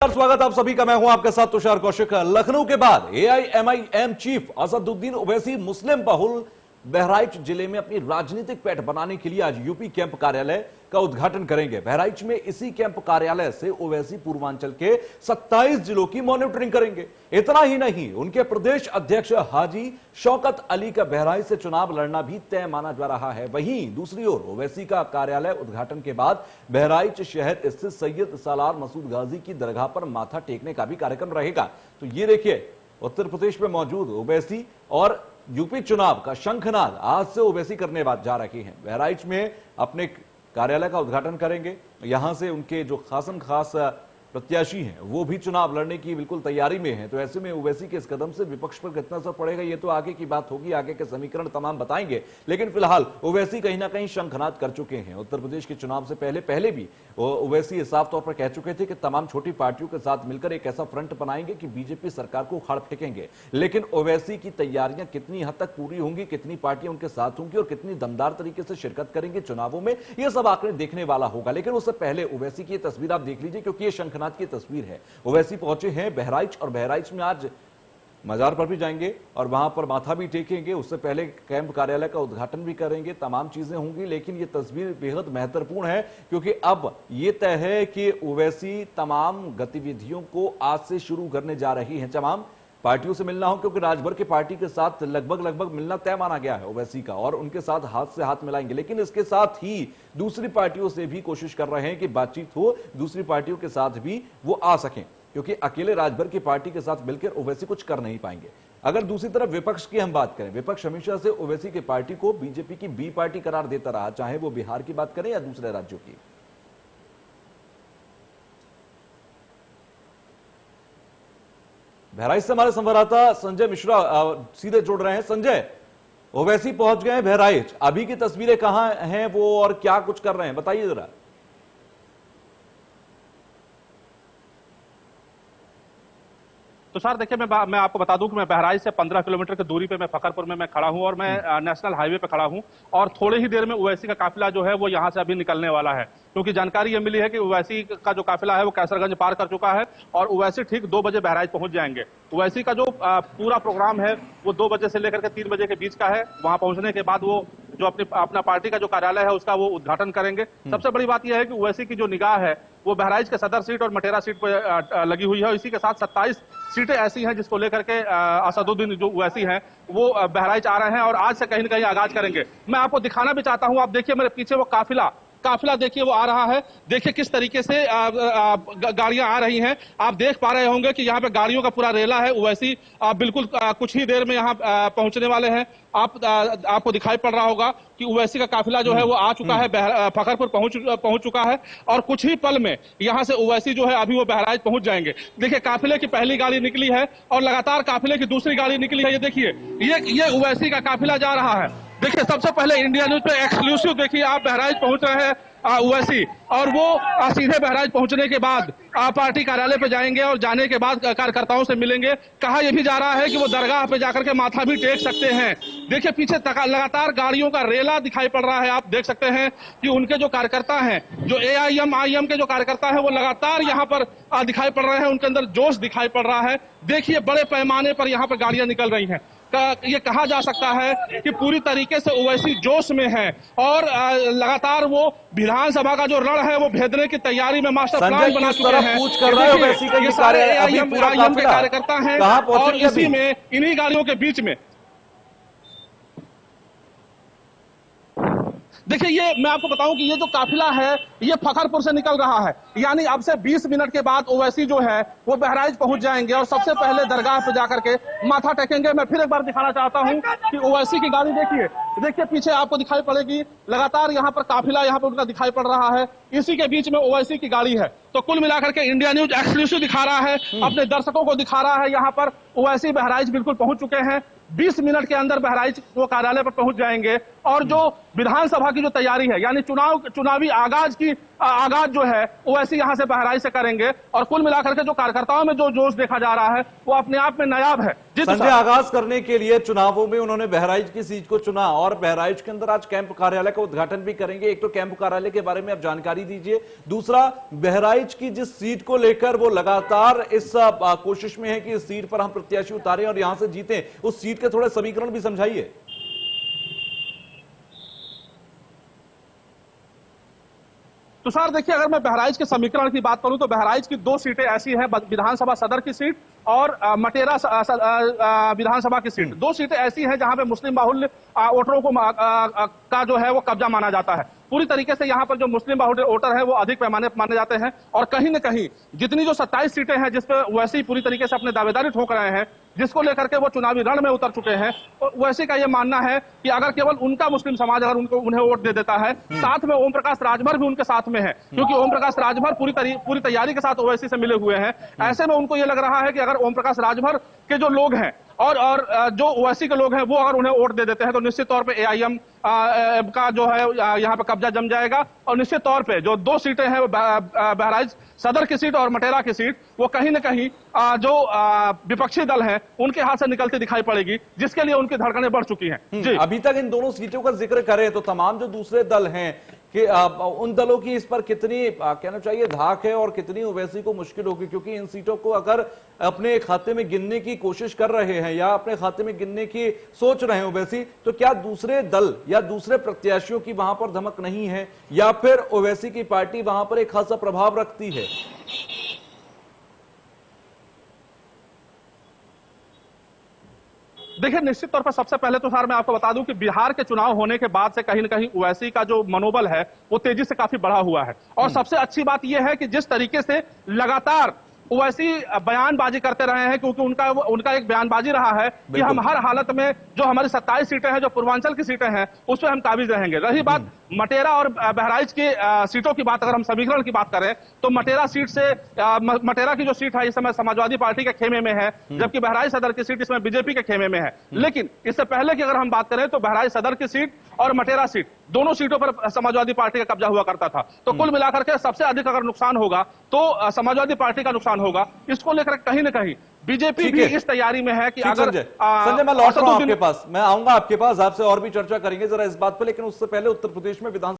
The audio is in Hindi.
स्वागत आप सभी का। मैं हूं आपके साथ तुषार कौशिक। लखनऊ के बाद एआईएमआईएम चीफ असदुद्दीन ओवैसी मुस्लिम बहुल बहराइच जिले में अपनी राजनीतिक पैठ बनाने के लिए आज यूपी कैंप कार्यालय का उद्घाटन करेंगे। बहराइच में इसी कैंप कार्यालय से ओवैसी पूर्वांचल के 27 जिलों की मॉनिटरिंग करेंगे। इतना ही नहीं, उनके प्रदेश अध्यक्ष हाजी शौकत अली का बहराइच से चुनाव लड़ना भी तय माना जा रहा है। वहीं दूसरी ओर ओवैसी का कार्यालय उद्घाटन के बाद बहराइच शहर स्थित सैयद सालार मसूद गाजी की दरगाह पर माथा टेकने का भी कार्यक्रम रहेगा। तो ये देखिए, उत्तर प्रदेश में मौजूद ओवैसी और यूपी चुनाव का शंखनाद आज से ओवैसी करने जा रही हैं। बहराइच में अपने कार्यालय का उद्घाटन करेंगे। यहां से उनके जो खासम खास प्रत्याशी हैं वो भी चुनाव लड़ने की बिल्कुल तैयारी में हैं। तो ऐसे में ओवैसी के इस कदम से विपक्ष पर कितना असर पड़ेगा ये तो आगे की बात होगी, आगे के समीकरण तमाम बताएंगे। लेकिन फिलहाल ओवैसी कहीं ना कहीं शंखनाद कर चुके हैं। उत्तर प्रदेश के चुनाव से पहले भी ओवैसी साफ तौर पर कह चुके थे कि तमाम छोटी पार्टियों के साथ मिलकर एक ऐसा फ्रंट बनाएंगे कि बीजेपी सरकार को उखाड़ फेंकेंगे। लेकिन ओवैसी की तैयारियां कितनी हद तक पूरी होंगी, कितनी पार्टियां उनके साथ होंगी और कितनी दमदार तरीके से शिरकत करेंगे चुनावों में, यह सब आंकड़े देखने वाला होगा। लेकिन उससे पहले ओवैसी की तस्वीर आप देख लीजिए, क्योंकि यह शंखनाद की तस्वीर है। ओवैसी पहुंचे हैं बहराइच और बहराइच में आज मजार पर भी जाएंगे और वहां पर माथा भी टेकेंगे। उससे पहले कैंप कार्यालय का उद्घाटन भी करेंगे। तमाम चीजें होंगी, लेकिन यह तस्वीर बेहद महत्वपूर्ण है क्योंकि अब यह तय है कि ओवैसी तमाम गतिविधियों को आज से शुरू करने जा रही हैं। तमाम पार्टियों से मिलना हो, क्योंकि राजभर के पार्टी के साथ लगभग मिलना तय माना गया है ओवैसी का, और उनके साथ हाथ से हाथ मिलाएंगे। लेकिन इसके साथ ही दूसरी पार्टियों से भी कोशिश कर रहे हैं कि बातचीत हो, दूसरी पार्टियों के साथ भी वो आ सकें, क्योंकि अकेले राजभर की पार्टी के साथ मिलकर ओवैसी कुछ कर नहीं पाएंगे। अगर दूसरी तरफ विपक्ष की हम बात करें, विपक्ष हमेशा से ओवैसी की पार्टी को बीजेपी की बी पार्टी करार देता रहा, चाहे वो बिहार की बात करें या दूसरे राज्यों की। बहराइच से हमारे संवाददाता संजय मिश्रा सीधे जुड़ रहे हैं। संजय, ओवैसी पहुंच गए हैं बहराइच, अभी की तस्वीरें कहां हैं वो और क्या कुछ कर रहे हैं, बताइए जरा। तो सर देखिए, मैं आपको बता दूं कि मैं बहराइच से 15 किलोमीटर की दूरी पे मैं फकरपुर में मैं खड़ा हूं और मैं नेशनल हाईवे पे खड़ा हूं और थोड़े ही देर में ओवैसी का काफिला जो है वो यहां से अभी निकलने वाला है, क्योंकि जानकारी ये मिली है कि ओवैसी का जो काफिला है वो कैसरगंज पार कर चुका है और ओवैसी ठीक 2 बजे बहराइच पहुंच जाएंगे। ओवैसी का जो पूरा प्रोग्राम है वो 2 बजे से लेकर के 3 बजे के बीच का है। वहां पहुंचने के बाद वो जो अपना पार्टी का जो कार्यालय है उसका वो उद्घाटन करेंगे। सबसे बड़ी बात यह है कि ओवैसी की जो निगाह है वो बहराइच के सदर सीट और मटेरा सीट पर लगी हुई है और इसी के साथ 27 सीटें ऐसी हैं जिसको लेकर के असदुद्दीन जो ओवैसी हैं वो बहराइच आ रहे हैं और आज से कहीं न कहीं आगाज करेंगे। मैं आपको दिखाना भी चाहता हूं, आप देखिए मेरे पीछे वो काफिला देखिए वो आ रहा है। देखिए किस तरीके से गाड़ियां आ रही हैं। आप देख पा रहे होंगे कि यहाँ पे गाड़ियों का पूरा रेला है। ओवैसी बिल्कुल कुछ ही देर में यहाँ पहुंचने वाले हैं। आपको दिखाई पड़ रहा होगा कि ओवैसी का काफिला जो है वो आ चुका है, फखरपुर पहुंच चुका है और कुछ ही पल में यहाँ से ओवैसी जो है अभी वो बहराइच पहुंच जाएंगे। देखिए काफिले की पहली गाड़ी निकली है और लगातार काफिले की दूसरी गाड़ी निकली है। ये देखिए, ये ओवैसी का काफिला जा रहा है। देखिए सबसे पहले इंडिया न्यूज पे एक्सक्लूसिव देखिए, आप बहराइच पहुंच रहे हैं ओवैसी और वो सीधे बहराइच पहुंचने के बाद पार्टी कार्यालय पे जाएंगे और जाने के बाद कार्यकर्ताओं से मिलेंगे। कहा यह भी जा रहा है कि वो दरगाह पे जाकर के माथा भी टेक सकते हैं। देखिए पीछे लगातार गाड़ियों का रेला दिखाई पड़ रहा है। आप देख सकते हैं कि उनके जो कार्यकर्ता हैं, जो एआईएमआईएम के जो कार्यकर्ता हैं वो लगातार यहाँ पर दिखाई पड़ रहे हैं। उनके अंदर जोश दिखाई पड़ रहा है। देखिए बड़े पैमाने पर यहाँ पर गाड़ियां निकल रही हैं। ये कहा जा सकता है कि पूरी तरीके से ओवैसी जोश में है और लगातार वो विधानसभा का जो रण है वो भेदने की तैयारी में मास्टर प्लान बना चुके हैं। ये सारे एआईएम के कार्यकर्ता हैं और इसी में इन्हीं गाड़ियों के बीच में देखिए, ये मैं आपको बताऊं कि ये जो काफिला है ये फखरपुर से निकल रहा है, यानी अब से 20 मिनट के बाद ओवैसी जो है वो बहराइच पहुंच जाएंगे और सबसे पहले दरगाह पे जाकर के माथा टेकेंगे। मैं फिर एक बार दिखाना चाहता हूं कि ओवैसी की गाड़ी देखिए पीछे आपको दिखाई पड़ेगी। लगातार यहाँ पर काफिला यहाँ पर उनका दिखाई पड़ रहा है, इसी के बीच में ओवैसी की गाड़ी है। तो कुल मिलाकर के इंडिया न्यूज एक्सक्लूसिव दिखा रहा है, अपने दर्शकों को दिखा रहा है यहाँ पर ओवैसी बहराइच बिल्कुल पहुंच चुके हैं। 20 मिनट के अंदर बहराइच वो कार्यालय पर पहुंच जाएंगे और जो विधानसभा की जो तैयारी है यानी चुनावी आगाज जो है ओवैसी यहां से बहराइच से करेंगे और कुल मिलाकर के जो कार्यकर्ताओं में जो जोश देखा जा रहा है वो अपने आप में नायाब है। जी संजय, आगाज करने के लिए चुनावों में उन्होंने बहराइच की सीट को चुना और बहराइच के अंदर आज कैंप कार्यालय का उद्घाटन भी करेंगे। एक तो कैंप कार्यालय के बारे में आप जानकारी दीजिए, दूसरा बहराइच की जिस सीट को लेकर वो लगातार इस कोशिश में है कि इस सीट पर हम प्रत्याशी उतारें और यहां से जीतें, उस सीट के थोड़े समीकरण भी समझाइए। तो सर देखिए, अगर मैं बहराइच के समीकरण की बात करूं तो बहराइच की 2 सीटें ऐसी हैं, विधानसभा सदर की सीट और मटेरा विधानसभा की सीट। 2 सीटें ऐसी हैं जहां पे मुस्लिम बाहुल्य वोटरों को का जो है वो कब्जा माना जाता है। पूरी तरीके से यहाँ पर जो मुस्लिम बाहुल्य वोटर है वो अधिक पैमाने पर माने जाते हैं और कहीं न कहीं जितनी जो 27 सीटें हैं जिस पर वैसे ही पूरी तरीके से अपने दावेदारी ठोक रहे हैं, जिसको लेकर के वो चुनावी रण में उतर चुके हैं, वैसे का ये मानना है कि अगर केवल उनका मुस्लिम समाज अगर उन्हें वोट दे देता है, साथ में ओम प्रकाश राजभर भी उनके साथ में है, क्योंकि ओम प्रकाश राजभर पूरी तैयारी के साथ ओवैसी से मिले हुए हैं। ऐसे में उनको ये लग रहा है कि अगर ओम प्रकाश राजभर के जो लोग हैं और जो ओवैसी के लोग हैं वो अगर उन्हें वोट दे देते हैं तो निश्चित तौर पे एआईएम का जो है यहाँ पे कब्जा जम जाएगा और निश्चित तौर पे जो 2 सीटें हैं बहराइच सदर की सीट और मटेरा की सीट वो कहीं न कहीं जो विपक्षी दल हैं उनके हाथ से निकलती दिखाई पड़ेगी, जिसके लिए उनकी धड़कनें बढ़ चुकी हैं। जी, अभी तक इन दोनों सीटों का जिक्र करें तो तमाम जो दूसरे दल हैं कि उन दलों की इस पर कितनी कहना चाहिए धाक है और कितनी ओवैसी को मुश्किल होगी, क्योंकि इन सीटों को अगर अपने खाते में गिनने की कोशिश कर रहे हैं या अपने खाते में गिनने की सोच रहे हैं ओवैसी, तो क्या दूसरे दल या दूसरे प्रत्याशियों की वहां पर धमक नहीं है या फिर ओवैसी की पार्टी वहां पर एक खासा प्रभाव रखती है? देखिए, निश्चित तौर पर सबसे पहले तो सर मैं आपको बता दूं कि बिहार के चुनाव होने के बाद से कहीं न कहीं ओवैसी का जो मनोबल है वो तेजी से काफी बढ़ा हुआ है और सबसे अच्छी बात यह है कि जिस तरीके से लगातार ओवैसी बयानबाजी करते रहे हैं, क्योंकि उनका एक बयानबाजी रहा है कि हम हर हालत में जो हमारी 27 सीटें हैं, जो पूर्वांचल की सीटें हैं, उस पर हम काबिज रहेंगे। रही बात मटेरा और बहराइच की सीटों की बात, अगर हम समीकरण की बात करें तो मटेरा सीट से मटेरा की जो सीट है इस समय समाजवादी पार्टी के खेमे में है, जबकि बहराइच सदर की सीट इसमें बीजेपी के खेमे में है। लेकिन इससे पहले की अगर हम बात करें तो बहराइच सदर की सीट और मटेरा सीट दोनों सीटों पर समाजवादी पार्टी का कब्जा हुआ करता था। तो कुल मिलाकर के सबसे अधिक अगर नुकसान होगा तो समाजवादी पार्टी का नुकसान होगा। इसको लेकर कहीं न कहीं बीजेपी भी इस तैयारी में है कि अगर संजय मैं लौट रहा हूं आपके पास, मैं आऊंगा आपके पास, आपसे और भी चर्चा करेंगे जरा इस बात पर, लेकिन उससे पहले उत्तर प्रदेश में विधानसभा